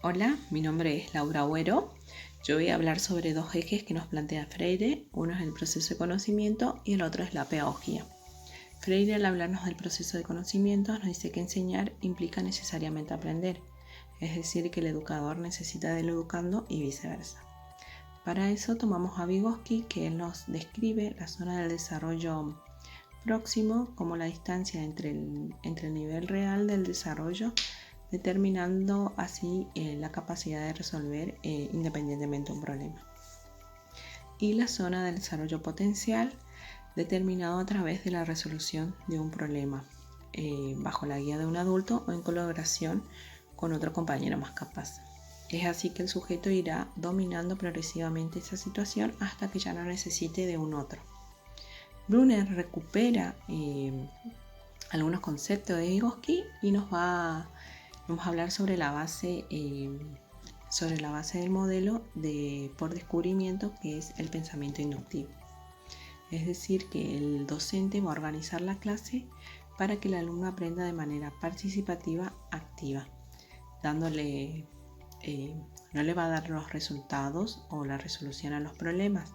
Hola, mi nombre es Laura Agüero. Yo voy a hablar sobre dos ejes que nos plantea Freire. Uno es el proceso de conocimiento y el otro es la pedagogía. Freire, al hablarnos del proceso de conocimiento, nos dice que enseñar implica necesariamente aprender, es decir, que el educador necesita del educando y viceversa. Para eso tomamos a Vygotsky, que él nos describe la zona del desarrollo próximo como la distancia entre el nivel real del desarrollo, determinando así la capacidad de resolver independientemente un problema. Y la zona del desarrollo potencial, determinado a través de la resolución de un problema, bajo la guía de un adulto o en colaboración con otro compañero más capaz. Es así que el sujeto irá dominando progresivamente esa situación hasta que ya no necesite de un otro. Brunner recupera algunos conceptos de Vygotsky y vamos a hablar sobre la base del modelo por descubrimiento, que es el pensamiento inductivo. Es decir, que el docente va a organizar la clase para que el alumno aprenda de manera participativa, activa, dándole, no le va a dar los resultados o la resolución a los problemas,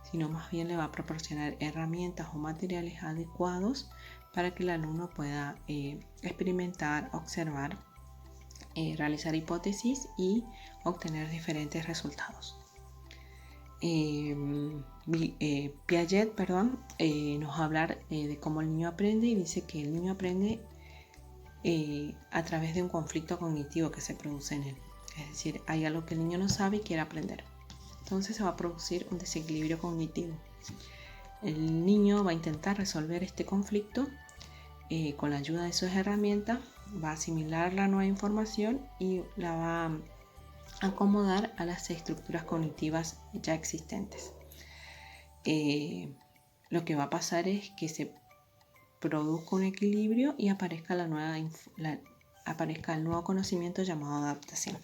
sino más bien le va a proporcionar herramientas o materiales adecuados para que el alumno pueda experimentar, observar, realizar hipótesis y obtener diferentes resultados. Piaget nos va a hablar de cómo el niño aprende y dice que el niño aprende a través de un conflicto cognitivo que se produce en él. Es decir, hay algo que el niño no sabe y quiere aprender. Entonces se va a producir un desequilibrio cognitivo. El niño va a intentar resolver este conflicto con la ayuda de sus herramientas, va a asimilar la nueva información y la va a acomodar a las estructuras cognitivas ya existentes. Lo que va a pasar es que se produzca un equilibrio y aparezca el nuevo conocimiento llamado adaptación.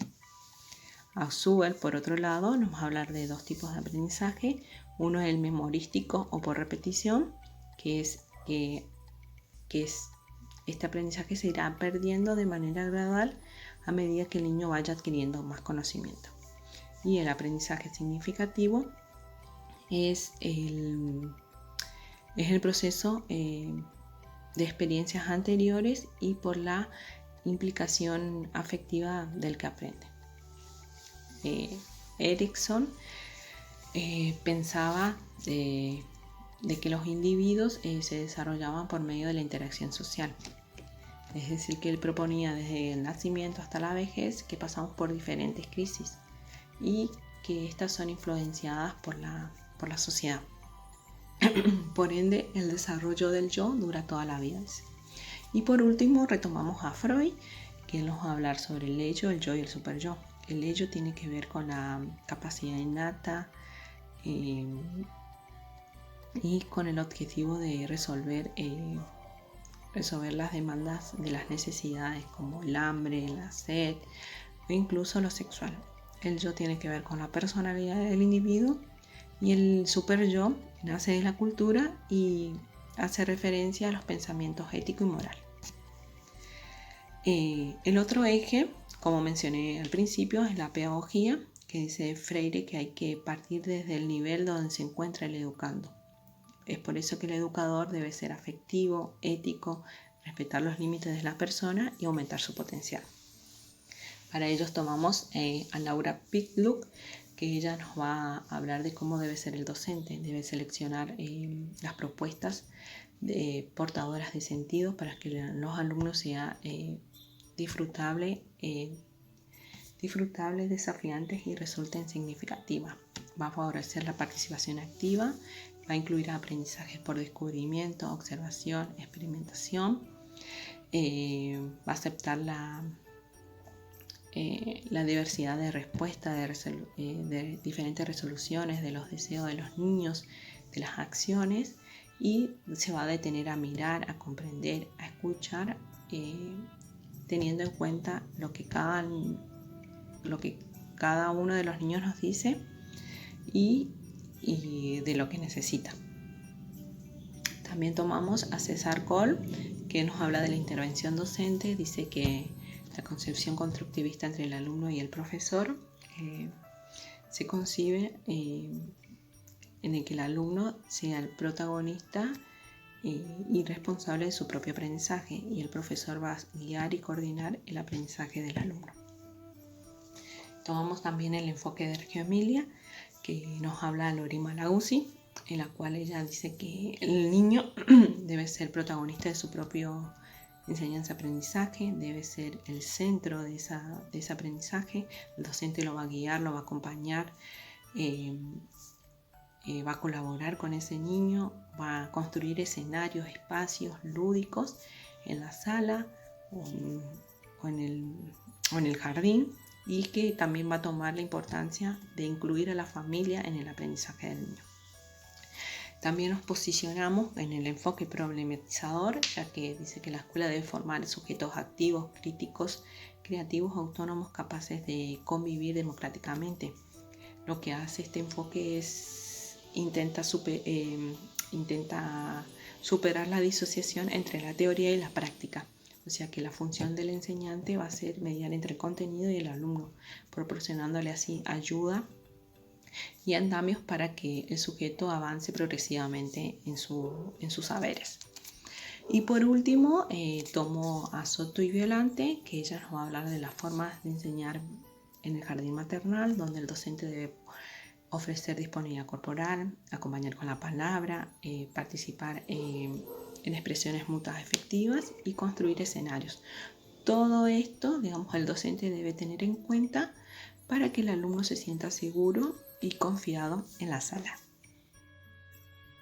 Ausubel, por otro lado, nos va a hablar de dos tipos de aprendizaje. Uno es el memorístico o por repetición, que es este aprendizaje se irá perdiendo de manera gradual a medida que el niño vaya adquiriendo más conocimiento. Y el aprendizaje significativo es el proceso de experiencias anteriores y por la implicación afectiva del que aprende. Erikson pensaba de que los individuos se desarrollaban por medio de la interacción social. Es decir, que él proponía desde el nacimiento hasta la vejez que pasamos por diferentes crisis y que estas son influenciadas por la sociedad. Por ende, el desarrollo del yo dura toda la vida. Y por último, retomamos a Freud, que nos va a hablar sobre el ello, el yo y el superyo. El ello tiene que ver con la capacidad innata y con el objetivo de resolver las demandas de las necesidades como el hambre, la sed o incluso lo sexual. El yo tiene que ver con la personalidad del individuo y el super yo nace de la cultura y hace referencia a los pensamientos ético y moral. El otro eje, como mencioné al principio, es la pedagogía, que dice Freire que hay que partir desde el nivel donde se encuentra el educando. Es por eso que el educador debe ser afectivo, ético, respetar los límites de la persona y aumentar su potencial. Para ello tomamos a Laura Pitluck, que ella nos va a hablar de cómo debe ser el docente. Debe seleccionar las propuestas portadoras de sentido para que los alumnos sea disfrutables, desafiantes y resulten significativas. Va a favorecer la participación activa, va a incluir aprendizajes por descubrimiento, observación, experimentación, va a aceptar la diversidad de respuestas, de diferentes resoluciones de los deseos de los niños, de las acciones, y se va a detener a mirar, a comprender, a escuchar, teniendo en cuenta lo que cada uno de los niños nos dice y de lo que necesita. También tomamos a César Coll, que nos habla de la intervención docente. Dice que La concepción constructivista entre el alumno y el profesor se concibe en el que el alumno sea el protagonista y responsable de su propio aprendizaje, y el profesor va a guiar y coordinar el aprendizaje del alumno. Tomamos también el enfoque de Reggio Emilia, que nos habla Lori Malaguzzi, en la cual ella dice que el niño debe ser protagonista de su propio enseñanza-aprendizaje, debe ser el centro de ese aprendizaje. El docente lo va a guiar, lo va a acompañar, va a colaborar con ese niño, va a construir escenarios, espacios lúdicos en la sala o en el jardín, y que también va a tomar la importancia de incluir a la familia en el aprendizaje del niño. También nos posicionamos en el enfoque problematizador, ya que dice que la escuela debe formar sujetos activos, críticos, creativos, autónomos, capaces de convivir democráticamente. Lo que hace este enfoque es intenta superar la disociación entre la teoría y la práctica. O sea que la función del enseñante va a ser mediar entre el contenido y el alumno, proporcionándole así ayuda y andamios para que el sujeto avance progresivamente en sus saberes. Y por último, tomo a Soto y Violante, que ella nos va a hablar de las formas de enseñar en el jardín maternal, donde el docente debe ofrecer disponibilidad corporal, acompañar con la palabra, participar en expresiones mutuas efectivas y construir escenarios. Todo esto, digamos, el docente debe tener en cuenta para que el alumno se sienta seguro y confiado en la sala.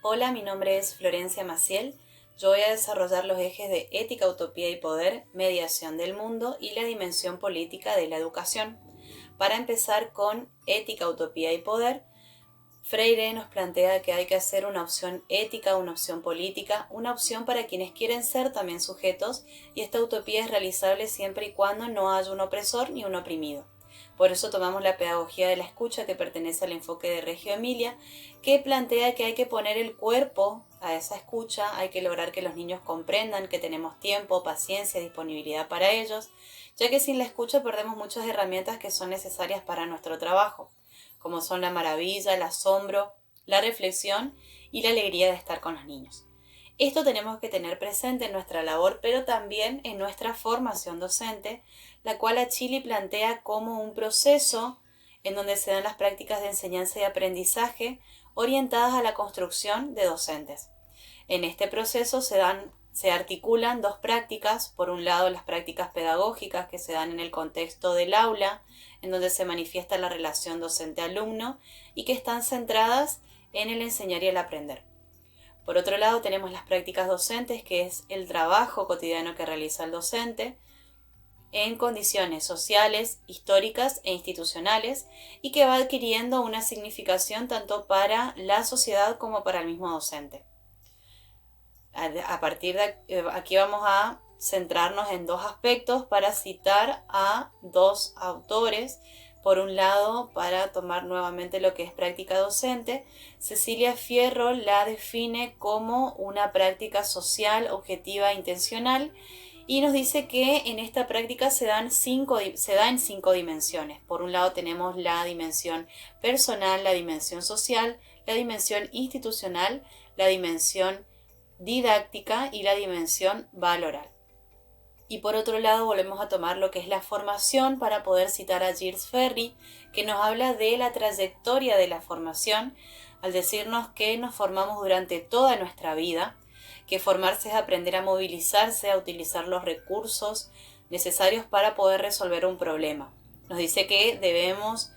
Hola, mi nombre es Florencia Maciel. Yo voy a desarrollar los ejes de ética, utopía y poder, mediación del mundo y la dimensión política de la educación. Para empezar con ética, utopía y poder, Freire nos plantea que hay que hacer una opción ética, una opción política, una opción para quienes quieren ser también sujetos, y esta utopía es realizable siempre y cuando no haya un opresor ni un oprimido. Por eso tomamos la pedagogía de la escucha, que pertenece al enfoque de Reggio Emilia, que plantea que hay que poner el cuerpo a esa escucha, hay que lograr que los niños comprendan que tenemos tiempo, paciencia, disponibilidad para ellos, ya que sin la escucha perdemos muchas herramientas que son necesarias para nuestro trabajo, como son la maravilla, el asombro, la reflexión y la alegría de estar con los niños. Esto tenemos que tener presente en nuestra labor, pero también en nuestra formación docente, la cual Achilli plantea como un proceso en donde se dan las prácticas de enseñanza y aprendizaje orientadas a la construcción de docentes. En este proceso se articulan dos prácticas. Por un lado, las prácticas pedagógicas que se dan en el contexto del aula, en donde se manifiesta la relación docente-alumno y que están centradas en el enseñar y el aprender. Por otro lado, tenemos las prácticas docentes, que es el trabajo cotidiano que realiza el docente en condiciones sociales, históricas e institucionales, y que va adquiriendo una significación tanto para la sociedad como para el mismo docente. A partir de aquí vamos a centrarnos en dos aspectos para citar a dos autores. Por un lado, para tomar nuevamente lo que es práctica docente, Cecilia Fierro la define como una práctica social, objetiva e intencional, y nos dice que en esta práctica se da en 5 dimensiones. Por un lado tenemos la dimensión personal, la dimensión social, la dimensión institucional, la dimensión didáctica y la dimensión valoral. Y por otro lado volvemos a tomar lo que es la formación para poder citar a Gilles Ferry, que nos habla de la trayectoria de la formación, al decirnos que nos formamos durante toda nuestra vida, que formarse es aprender a movilizarse, a utilizar los recursos necesarios para poder resolver un problema. Nos dice que debemos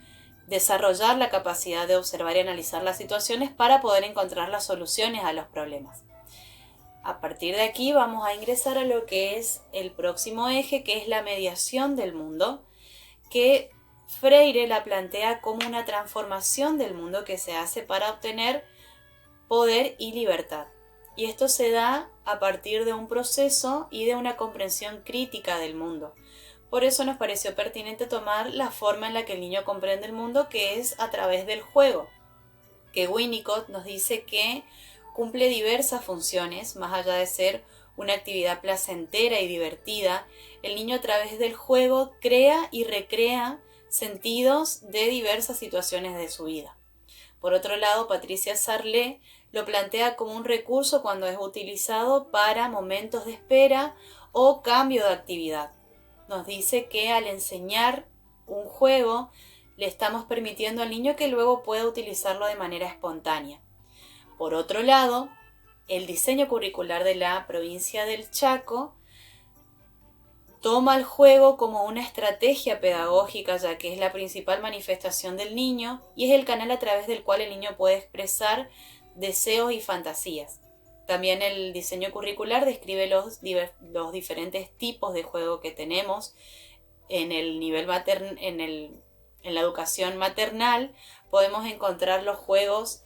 desarrollar la capacidad de observar y analizar las situaciones para poder encontrar las soluciones a los problemas. A partir de aquí vamos a ingresar a lo que es el próximo eje, que es la mediación del mundo, que Freire la plantea como una transformación del mundo que se hace para obtener poder y libertad. Y esto se da a partir de un proceso y de una comprensión crítica del mundo. Por eso nos pareció pertinente tomar la forma en la que el niño comprende el mundo, que es a través del juego, que Winnicott nos dice que cumple diversas funciones, más allá de ser una actividad placentera y divertida, el niño a través del juego crea y recrea sentidos de diversas situaciones de su vida. Por otro lado, Patricia Sarlé lo plantea como un recurso cuando es utilizado para momentos de espera o cambio de actividad. Nos dice que al enseñar un juego le estamos permitiendo al niño que luego pueda utilizarlo de manera espontánea. Por otro lado, el diseño curricular de la provincia del Chaco toma el juego como una estrategia pedagógica, ya que es la principal manifestación del niño y es el canal a través del cual el niño puede expresar deseos y fantasías. También el diseño curricular describe los diferentes tipos de juego que tenemos en el nivel en la educación maternal. Podemos encontrar los juegos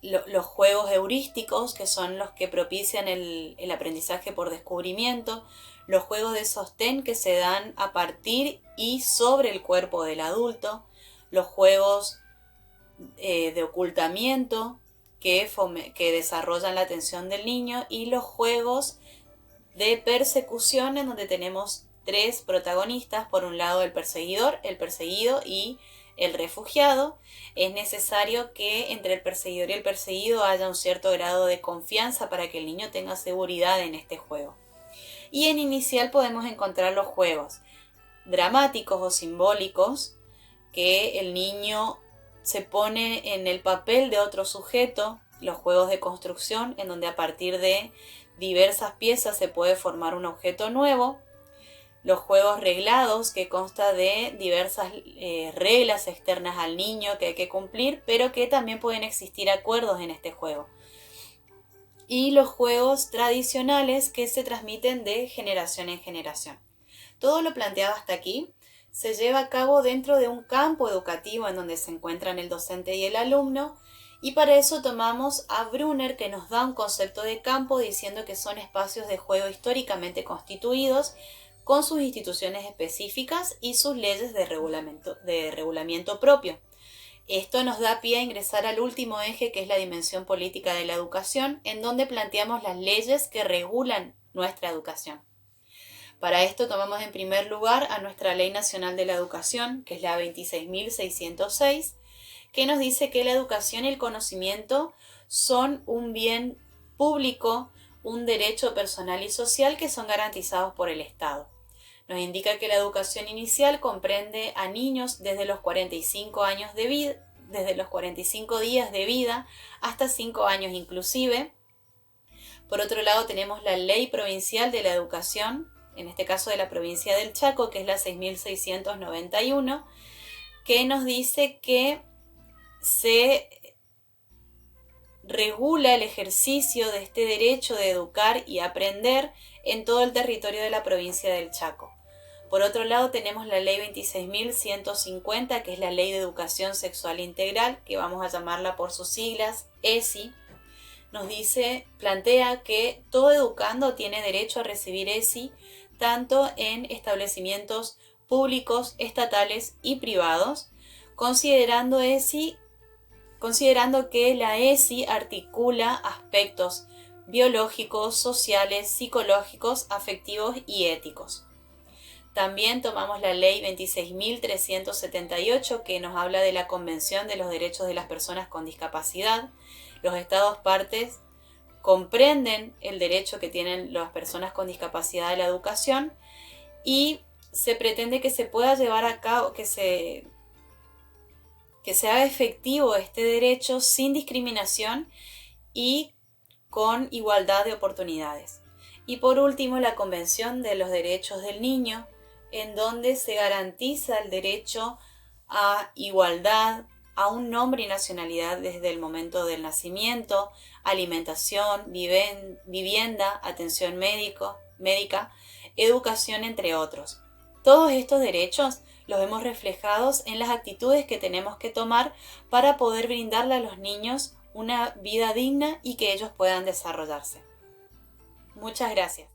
los juegos heurísticos, que son los que propician el aprendizaje por descubrimiento, los juegos de sostén que se dan a partir y sobre el cuerpo del adulto, los juegos de ocultamiento que desarrollan la atención del niño, y los juegos de persecución, en donde tenemos 3 protagonistas: por un lado el perseguidor, el perseguido y el refugiado. Es necesario que entre el perseguidor y el perseguido haya un cierto grado de confianza para que el niño tenga seguridad en este juego. Y en inicial podemos encontrar los juegos dramáticos o simbólicos, que el niño se pone en el papel de otro sujeto, los juegos de construcción, en donde a partir de diversas piezas se puede formar un objeto nuevo, los juegos reglados, que consta de diversas reglas externas al niño que hay que cumplir, pero que también pueden existir acuerdos en este juego, y los juegos tradicionales, que se transmiten de generación en generación. Todo lo planteado hasta aquí se lleva a cabo dentro de un campo educativo en donde se encuentran el docente y el alumno, y para eso tomamos a Brunner, que nos da un concepto de campo diciendo que son espacios de juego históricamente constituidos, con sus instituciones específicas y sus leyes de regulamiento propio. Esto nos da pie a ingresar al último eje, que es la dimensión política de la educación, en donde planteamos las leyes que regulan nuestra educación. Para esto tomamos en primer lugar a nuestra Ley Nacional de la Educación, que es la 26.606, que nos dice que la educación y el conocimiento son un bien público, un derecho personal y social que son garantizados por el Estado. Nos indica que la educación inicial comprende a niños desde los 45 días de vida hasta 5 años inclusive. Por otro lado, tenemos la Ley Provincial de la Educación, en este caso de la provincia del Chaco, que es la 6.691, que nos dice que se regula el ejercicio de este derecho de educar y aprender en todo el territorio de la provincia del Chaco. Por otro lado, tenemos la Ley 26.150, que es la Ley de Educación Sexual Integral, que vamos a llamarla por sus siglas, ESI. Plantea que todo educando tiene derecho a recibir ESI, tanto en establecimientos públicos, estatales y privados, considerando que la ESI articula aspectos biológicos, sociales, psicológicos, afectivos y éticos. También tomamos la Ley 26.378, que nos habla de la Convención de los Derechos de las Personas con Discapacidad. Los Estados partes comprenden el derecho que tienen las personas con discapacidad a la educación, y se pretende que se pueda llevar a cabo, que se haga efectivo este derecho sin discriminación y con igualdad de oportunidades. Y por último, la Convención de los Derechos del Niño, en donde se garantiza el derecho a igualdad, a un nombre y nacionalidad desde el momento del nacimiento, alimentación, vivienda, atención médica, educación, entre otros. Todos estos derechos los vemos reflejados en las actitudes que tenemos que tomar para poder brindarle a los niños una vida digna y que ellos puedan desarrollarse. Muchas gracias.